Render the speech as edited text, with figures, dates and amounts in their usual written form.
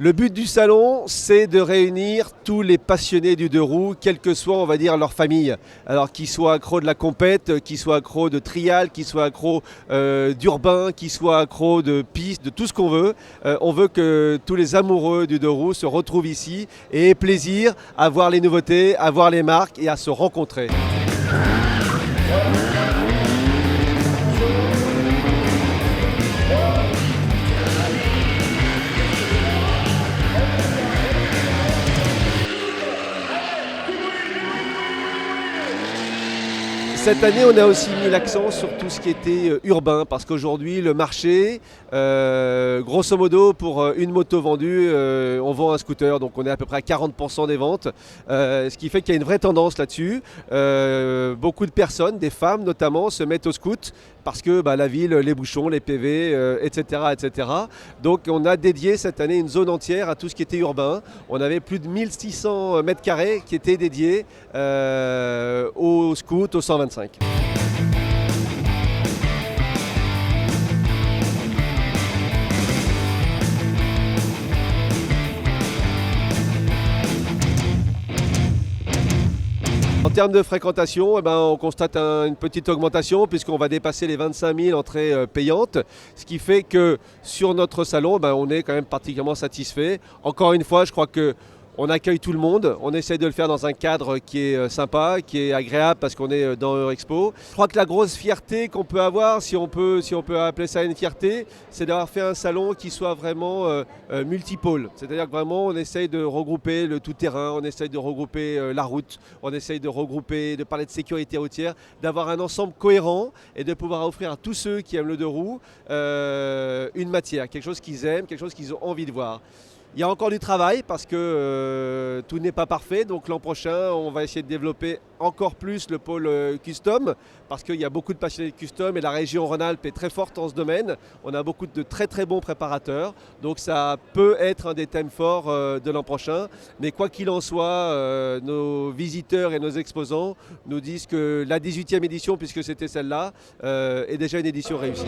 Le but du salon, c'est de réunir tous les passionnés du deux roues, quelle que soit, on va dire, leur famille. Alors qu'ils soient accros de la compète, qu'ils soient accros de trial, qu'ils soient accros d'urbain, qu'ils soient accros de piste, de tout ce qu'on veut. On veut que tous les amoureux du deux roues se retrouvent ici et aient plaisir à voir les nouveautés, à voir les marques et à se rencontrer. Cette année, on a aussi mis l'accent sur tout ce qui était urbain, parce qu'aujourd'hui, le marché, grosso modo, pour une moto vendue, on vend un scooter, donc on est à peu près à 40% des ventes, ce qui fait qu'il y a une vraie tendance là-dessus. Beaucoup de personnes, des femmes notamment, se mettent au scoot, parce que la ville, les bouchons, les PV, etc., etc. Donc on a dédié cette année une zone entière à tout ce qui était urbain. On avait plus de 1600 mètres carrés qui étaient dédiés au scoot, au 125. En termes de fréquentation, on constate une petite augmentation puisqu'on va dépasser les 25 000 entrées payantes, ce qui fait que sur notre salon, on est quand même particulièrement satisfait. Encore une fois, je crois que on accueille tout le monde, on essaye de le faire dans un cadre qui est sympa, qui est agréable parce qu'on est dans Eurexpo. Je crois que la grosse fierté qu'on peut avoir, si on peut appeler ça une fierté, c'est d'avoir fait un salon qui soit vraiment multipôle. C'est-à-dire que vraiment on essaye de regrouper le tout-terrain, on essaye de regrouper la route, on essaye de regrouper, de parler de sécurité routière, d'avoir un ensemble cohérent et de pouvoir offrir à tous ceux qui aiment le deux roues une matière, quelque chose qu'ils aiment, quelque chose qu'ils ont envie de voir. Il y a encore du travail parce que tout n'est pas parfait. Donc l'an prochain, on va essayer de développer encore plus le pôle custom parce qu'il y a beaucoup de passionnés de custom et la région Rhône-Alpes est très forte en ce domaine. On a beaucoup de très très bons préparateurs. Donc ça peut être un des thèmes forts de l'an prochain. Mais quoi qu'il en soit, nos visiteurs et nos exposants nous disent que la 18e édition, puisque c'était celle-là, est déjà une édition réussie.